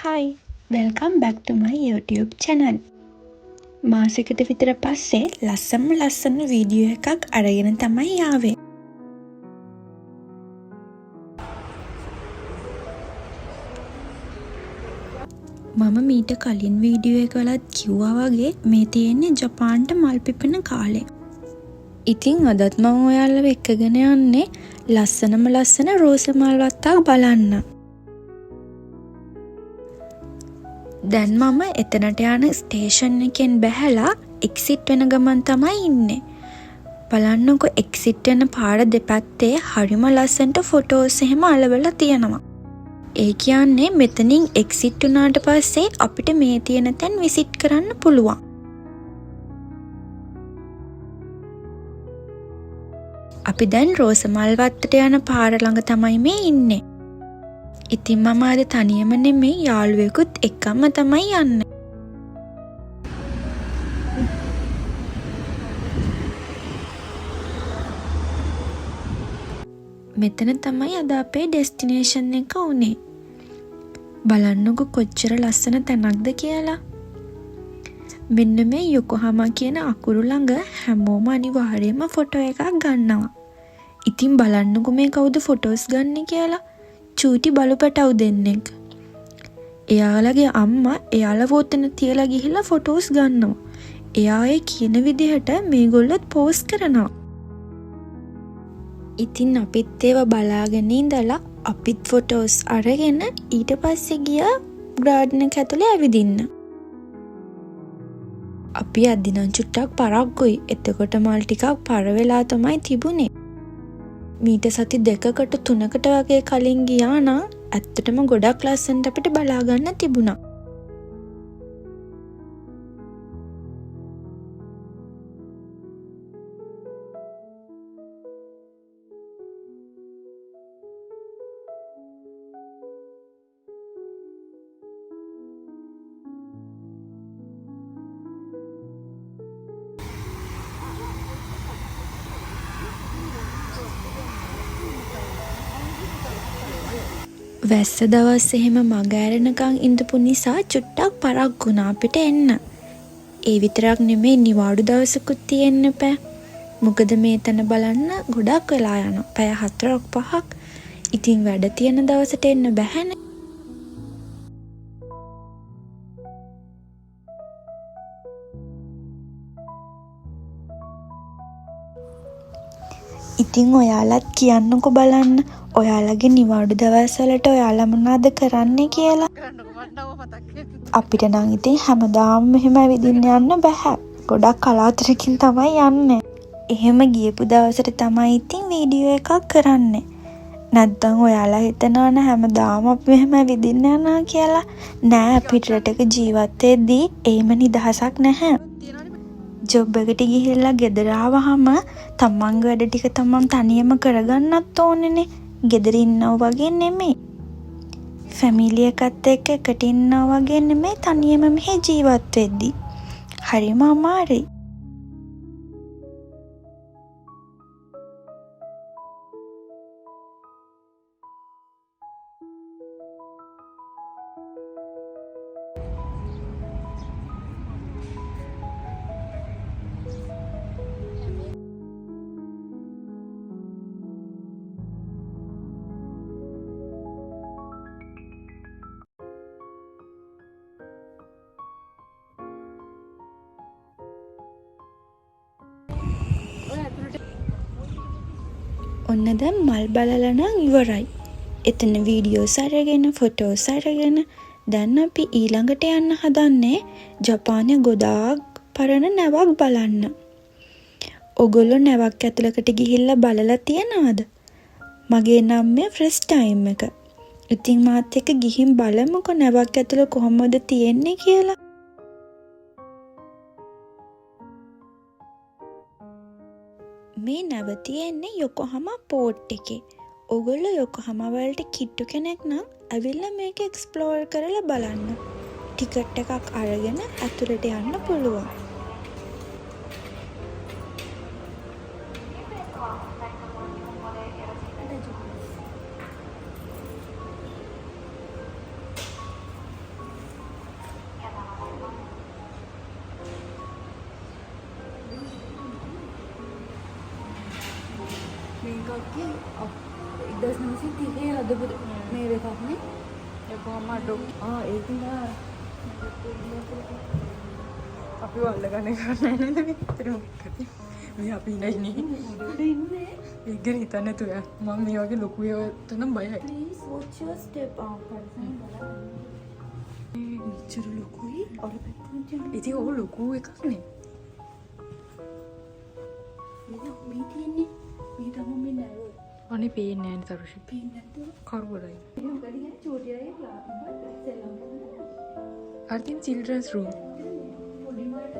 Hi, welcome back to my YouTube channel. මාසෙකට විතර පස්සේ ලස්සන වීඩියෝ එකක් අරගෙන තමයි ආවේ. මම මීට කලින් වීඩියෝ එකවලත් කිව්වා වගේ මේ තියෙන්නේ ජපාන්ට මල් පිපෙන කාලේ. ඉතින් අදත් මම ඔයාලව එක්කගෙන යන්නේ ලස්සන රෝස මල් වත්තක් බලන්න. දැන් මම එතනට යන ස්ටේෂන් එකෙන් බැහැලා එක්සිට් වෙන ගමන් තමයි ඉන්නේ. බලන්නකො එක්සිට් වෙන පාර දෙපැත්තේ හරිම ලස්සනට ෆොටෝස් එහෙම අලවලා තියෙනවා. ඒ කියන්නේ මෙතනින් එක්සිට් වුණාට පස්සේ අපිට මේ තියෙන තැන් විසිට් කරන්න පුළුවන්. අපි දැන් රෝස මල් වත්තට යන පාර ළඟ තමයි මේ ඉන්නේ. ඉතින් මම අද තනියම නෙමෙයි යාළුවෙකුත් එක්කම තමයි යන්නේ. මෙතන තමයි අද අපේ ඩෙස්ටිනේෂන් එක උනේ. බලන්නකො කොච්චර ලස්සන තැනක්ද කියලා. මෙන්න මේ යොකොහාමා කියන අකුරු ළඟ හැමෝම අනිවාර්යයෙන්ම ෆොටෝ එකක් ගන්නවා. ඉතින් බලන්නකො මේ කවුද ෆොටෝස් ගන්න කියලා. චූටි බලුපටව් දෙන්නෙක්. එයාලගේ අම්මා එයාලව ඔතන තියලා ගිහිල්ලා ෆොටෝස් ගන්නවා. එයා ඒ කියන විදිහට මේගොල්ලොත් පෝස්ට් කරනවා. ඉතින් අපිත් ඒව බලාගෙන ඉඳලා අපිත් ෆොටෝස් අරගෙන ඊට පස්සේ ගියා ගාඩන් එක ඇතුලේ ඇවිදින්න. අපි අදිනම් චුට්ටක් පරක්කුයි. එතකොට මල් ටිකක් පර වෙලා තමයි තිබුණේ. මීට සති 2කට 3කට වගේ කලින් ගියා නම් ඇත්තටම ගොඩක් ලස්සනට අපිට බලා ගන්න තිබුණා. වැස්ස දවස් එහෙම මග ඇරෙනකන් ඉඳපු නිසා චුට්ටක් පරක් වුණා අපිට එන්න. ඒ විතරක් නෙමෙයි නිවාඩු දවසකුත් තියෙන්න බෑ. මොකද මේ තැන බලන්න ගොඩක් වෙලා යනවා. පැය 4-5ක්. ඉතින් වැඩ තියෙන දවසට එන්න බෑනේ. ඉතින් ඔයාලත් කියන්නකො බලන්න. ඔයාලගේ නිවාඩු දවස්වලට ඔයාලා මොනවද කරන්නේ කියලා. අපිට නම් ඉතින් හැමදාම මෙහෙම ඇවිදින්න යන්න බෑ. ගොඩක් කලාතුරකින් තමයි යන්නේ. එහෙම ගියපු දවසට තමයි ඉතින් වීඩියෝ එකක් කරන්නේ. නැත්නම් ඔයාලා හිතනවා න හැමදාම අපි මෙහෙම ඇවිදින්න යනවා කියලා. නෑ, අපිට රටක ජීවත් වෙද්දී එහෙම නිදහසක් නැහැ. ජොබ් එකට ගිහිල්ලා ගෙදර ආවහම තමන්ගේ වැඩ ටික තමන් තනියම කරගන්නත් ඕනේනේ. ගෙදර ඉන්නව වගේ නෙමෙයි. ෆැමිලි එකත් එක්ක එකට ඉන්නව වගේ නෙමෙයි තනියම මෙහෙ ජීවත් වෙද්දී. හරිම අමාරුයි. ඔන්න දැන් මල් බලලා නම් ඉවරයි. එතන වීඩියෝස් අරගෙන ෆොටෝස් අරගෙන දැන් අපි ඊළඟට යන්න හදන්නේ ජපානයේ ගොඩාක් පරණ නැවක් බලන්න. ඔගොල්ලෝ නැවක් ඇතුළකට ගිහිල්ලා බලලා තියනවද? මගේ නම් මේ ෆස්ට් ටයිම් එක. ඉතින් මාත් එක්ක ගිහින් බලමුකෝ නැවක් ඇතුළ කොහොමද තියෙන්නේ කියලා. මේ නැව තියෙන්නේ යොකොහාමා පෝට් එකේ. ඔයගොල්ලෝ යොකොහාමා වලට කිට්ටු කෙනෙක් නම් ඇවිල්ලා මේක එක්ස්ප්ලෝර් කරලා බලන්න. ටිකට් එකක් අරගෙන ඇතුළට යන්න පුළුවන්. මේකක්ගේ 1930 හදපු මේ එකක්නේ. ඒක අම්මඩෝ ඒක නා අපි වල්ල ගන්න කරන්නේ නේද මෙතන මේ අපි ඉන්නේ උඩ ඉන්නේ. ඒක හිතන්න නැතුව මම මේ වගේ ලොකු ඒවට නම් බයයි. Please watch your step. මෙච්චර ලොකුයි. ඔර පැත්තෙන් ඉතින් ඔය ලොකු එකක් නේ. මේ තියෙන්නේ. මේ තමයි මේ නෑ. අනේ පේන්නේ නැහැ නේ තරුෂි. පේන්නේ නැද්ද? කරුවරයි. ඒක ගඩිය චෝටියයි සෙල්ලම් කරනවා. I think children's room. පොඩි මාට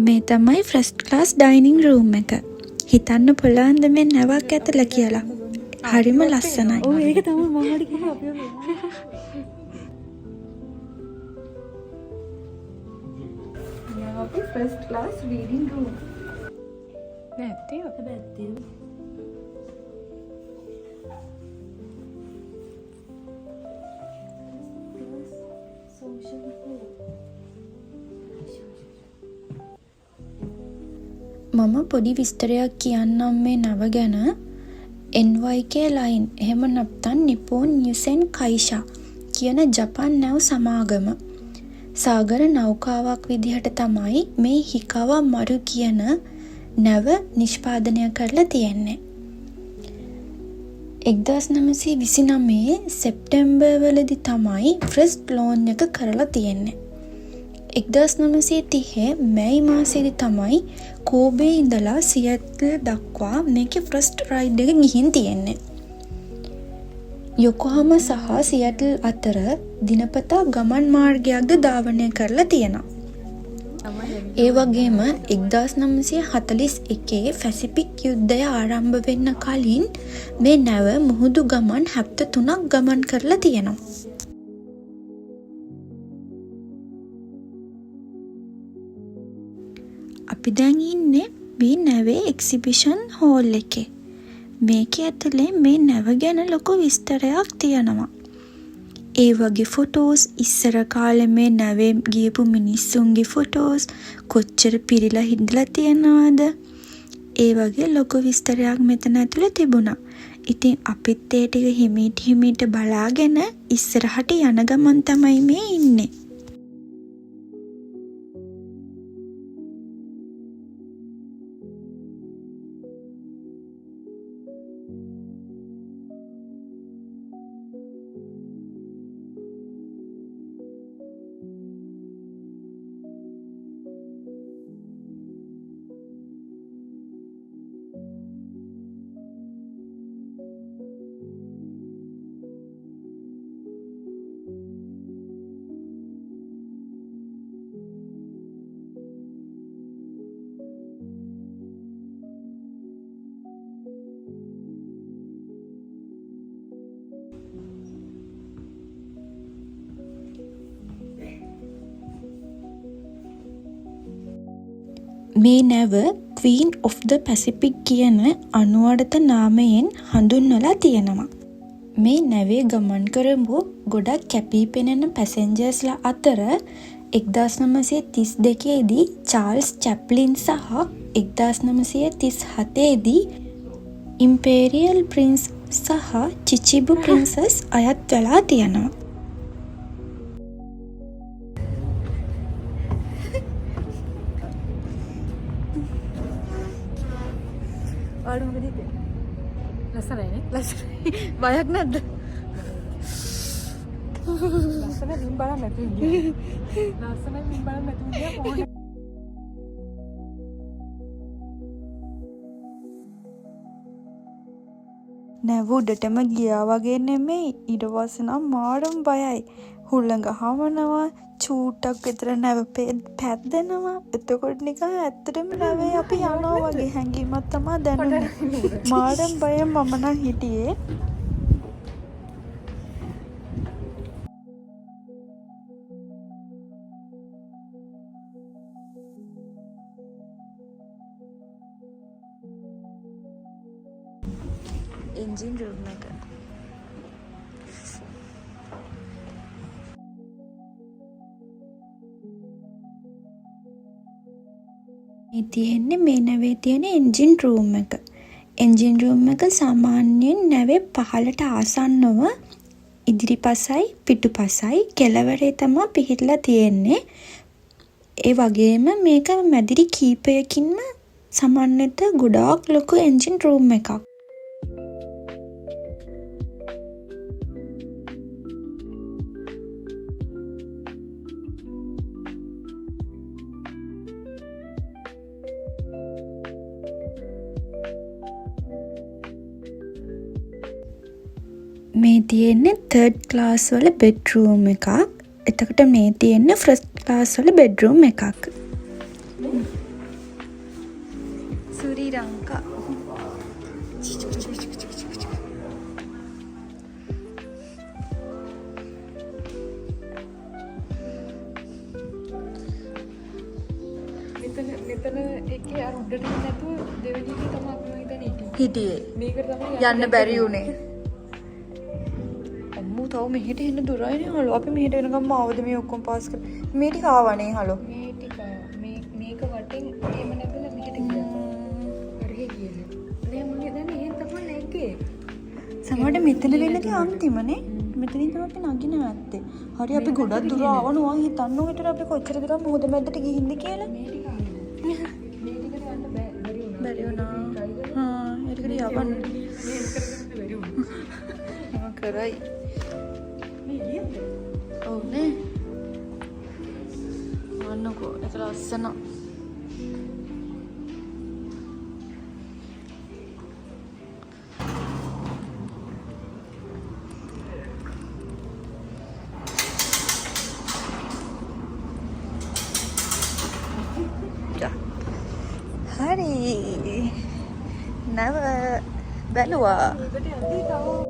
මේ තමයි ෆස්ට් ක්ලාස් ඩයිනින් රූම් එක. හිතන්න පුළුවන්ද මේ නැවක් ඇතුළ කියලා. හරිම ලස්සනයි. ඔව් ඒක තමයි මම හරි කිව්වා අපි අපි ෆස්ට් ක්ලාස් රීඩින් රූම්. නැත්තේ හැබැයි මම පොඩි විස්තරයක් කියන්නම් මේ නව ගැන. NYK ලයින් එහෙම නැත්නම් නිපෝන් යුසෙන් කයිෂා කියන ජපන් නැව් සමාගම සාගර නෞකාවක් විදිහට තමයි මේ හිකාවා මරු කියන නැව නිෂ්පාදනය කරලා තියෙන්නේ. 1929 සෙප්තැම්බර් වලදී තමයි ෆස්ට් ලෝන් එක කරලා තියෙන්නේ. 1930 මැයි මාසෙදි තමයි කෝබේ ඉඳලා සියැටල් දක්වා මේකේ ෆස්ට් රයිඩ් එක ගිහින් තියෙන්නේ. යොකෝහාම සහ සියැටල් අතර දිනපතා ගමන් මාර්ගයක්ද ධාවනය කරලා තියෙනවා. ඒ වගේම 1941 පැසිෆික් යුද්ධය ආරම්භ වෙන්න කලින් මේ නැව මුහුදු ගමන් 73ක් ගමන් කරලා තියෙනවා. අපි දැන් ඉන්නේ මේ නැවේ එක්සිබිෂන් හෝල් එකේ. මේක ඇතුලේ මේ නැව ගැන ලොකු විස්තරයක් තියෙනවා. ඒ වගේ ෆොටෝස්, ඉස්සර කාලේ මේ නැවේ ගියපු මිනිස්සුන්ගේ ෆොටෝස් කොච්චර පිරීලා හිඳලා තියෙනවද? ඒ වගේ ලොකු විස්තරයක් මෙතන ඇතුලේ තිබුණා. ඉතින් අපිත් ඒ ටික හිමීට බලාගෙන ඉස්සරහට යන ගමන් තමයි මේ ඉන්නේ. මේ නැව Queen of the Pacific කියන අනුවර්ත නාමයෙන් හඳුන්වලා තියෙනවා. මේ නැවේ ගමන් කරපු ගොඩක් කැපී පෙනෙන පැසෙන්ජර්ස්ලා අතර 1932 දී චාල්ස් චැප්ලින් සහ 1937 දී ඉම්පීරියල් ප්‍රින්ස් සහ චිචිබු ප්‍රින්සස් අයත් වෙලා තියෙනවා. ලස්සනයිනේ. ලස්සනයි. බයක් නැද්ද? ලස්සන මින් බලන්න නැතුව ඉන්නේ. ලස්සන මින් බලන්න නැතුව ඉන්නේ කොහොමද? නැව උඩටම ගියා වගේ නෙමෙයි. ඊට පස්සේ නම් මාරම බයයි. හුළඟ හමනවා, චූටක් විතර නැව පැද්දෙනවා. එතකොට නිකන් ඇත්තටම නැවේ අපි යනවා වගේ හැඟීමක් තමයි දැනුනේ. මාරම බයෙන් මම නම් හිටියේ. එන්ජින් රූම් එක. මේ තියෙන්නේ මේ නැවේ තියෙන එන්ජින් රූම් එක. එන්ජින් රූම් එක සාමාන්‍යයෙන් නැවේ පහළට ආසන්නව ඉදිරිපසයි පිටුපසයි කෙළවරේ තමයි පිහිටලා තියෙන්නේ. ඒ වගේම මේක මැදිරි කීපයකින්ම සමන්විත ගොඩාක් ලොකු එන්ජින් රූම් එකක්. මේ තියෙන්නේ 3rd class වල බෙඩ්රූම් එකක්. එතකොට මේ තියෙන්නේ 1st class වල බෙඩ්රූම් එකක්. සුරි රංකා. මෙතන එකේ අර උඩට යන්න නැතුව දෙවෙනි එකේ තමයි අපි හිතන්නේ හිටියේ. මේකට තමයි යන්න බැරි වුණේ. අම්මෝ තව මෙහෙට එන්න දුරයිනේ හලෝ. අපි මෙහෙට එනකම් ආවද මේ ඔක්කොම පාස් කර. මේ ටික ආවනේ හලෝ. මේ ටික මේක වටෙන් එහෙම නැදලා මෙහෙට ගියා. හරි ගියේ. නේ මම හිතන්නේ එහෙන් තමයි නැග්ගේ. සමහරට මෙතන වෙන්නදී අන්තිමනේ. මෙතනින් තමයි අපි නගින වැත්තේ. හරි අපි ගොඩක් දුර ආවනවා හිතන්න උවිතර අපි කොච්චර දුරක් මොහොත මැද්දට ගිහින්ද කියලා. මේ ටික යන්න බැරි වුණා. හා ඒකට යවන්න. බැරි වුණා. මම කරයි. මේ එළියද? ඔව් නේ. මන්නකෝ ඒක ලස්සන. හරි. නව බැලුවා. ඒකට යද්දී තව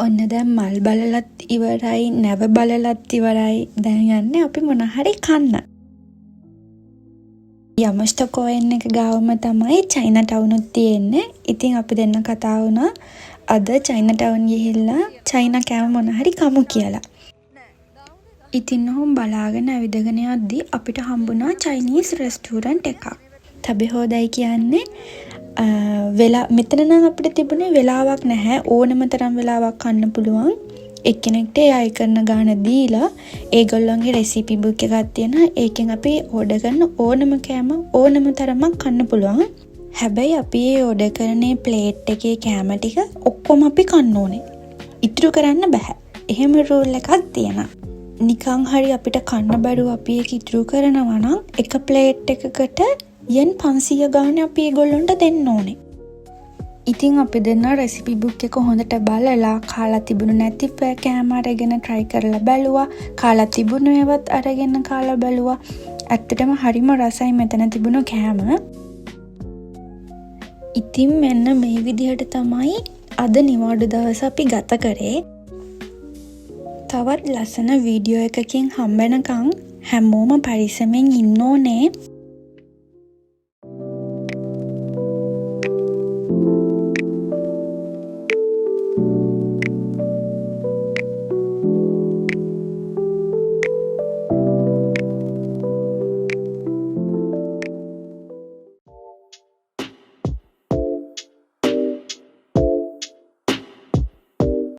ඔන්න දැන් මල් බලලත් ඉවරයි, නැව බලලත් ඉවරයි. දැන් යන්නේ අපි මොන හරි කන්න. යමස්ටෝ කෝයන් එක ගාවම තමයි චයිනා ටවුන් උත් තියෙන්නේ. ඉතින් අපි දෙන්න කතා වුණා අද චයිනා ටවුන් ගිහිල්ලා චයිනා කෑම මොන හරි කමු කියලා. ඉතින් ඔහොම බලාගෙන ඇවිදගෙන යද්දි අපිට හම්බුණා චයිනීස් රෙස්ටුරන්ට් එකක්. තබේ හොදයි කියන්නේ මෙතන නම් අපිට තිබුණේ වෙලාවක් නැහැ. ඕනම තරම් වෙලාවක් කන්න පුළුවන්. එක්කෙනෙක්ට ඒ අය කරන ගාන දීලා ඒගොල්ලන්ගේ රෙසිපි බුක් එකක් තියෙනවා. ඒකෙන් අපි ඕඩර් කරන ඕනම කෑම ඕනම තරමක් කන්න පුළුවන්. හැබැයි අපි ඒ ඕඩර් කරන ප්ලේට් එකේ කෑම ටික ඔක්කොම අපි කන්න ඕනේ. ඉතුරු කරන්න බෑ. එහෙම රූල් එකක් තියෙනවා. නිකන් හරි අපිට කන්න බැරුව අපි ඒක ඉතුරු කරනවා නම් එක ප්ලේට් එකකට යෙන් 500 ගානේ අපි ඒගොල්ලන්ට දෙන්න ඕනේ. ඉතින් අපි දෙන්න රෙසිපි බුක් එක හොඳට බලලා කාලා තිබුණු නැති කෑම අරගෙන try කරලා බැලුවා. කාලා තිබුණු ඒවත් අරගෙන කාලා බැලුවා. ඇත්තටම හරිම රසයි මෙතන තිබුණු කෑම. ඉතින් මෙන්න මේ විදිහට තමයි අද නිවාඩු දවස අපි ගත කරේ. තවත් ලස්සන වීඩියෝ එකකින් හම්බ වෙනකන් හැමෝම පරිස්සමෙන් ඉන්න ඕනේ.